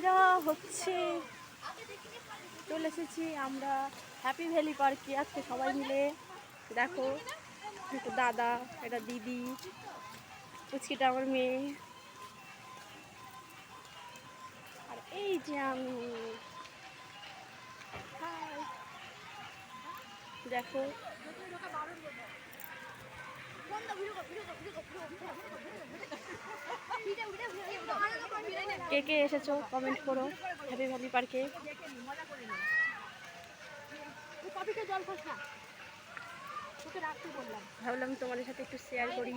মজা হচ্ছে। চলে এসেছি আমরা হ্যাপি ভ্যালি পার্কে আজকে সবাই মিলে। দেখো, এটা দাদা, এটা দিদি, পুচকিটা আমার মেয়ে, আর এই যে আমি। দেখো কে কে এসেছো কমেন্ট করো হ্যাপি ভ্যালি পার্কে। ভাবলাম তোমাদের সাথে একটু শেয়ার করি।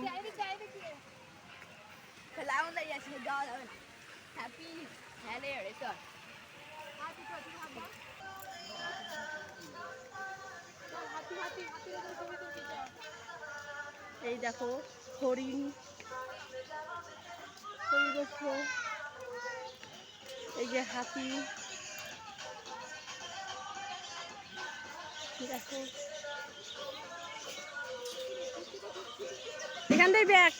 এই দেখো হরিণ, এই যে হাতি, দেখো এখান থেকে ব্যাগ।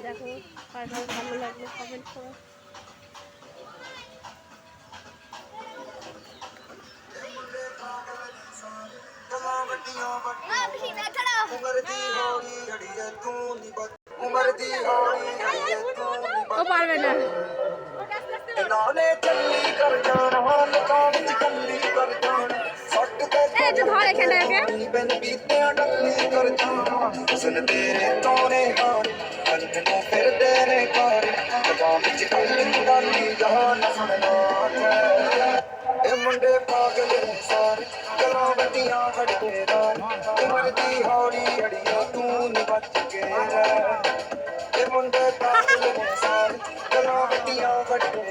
দেখো ভালো লাগলো কমেন্ট করো। ও পারবে না। ধর এখানটাকে। मुंडे पागल सारे गलां बत्तियां खड़के मरदी हौली अड़िया तू नी बच के मुंडे पागल सारे गलां बत्तियां खड़के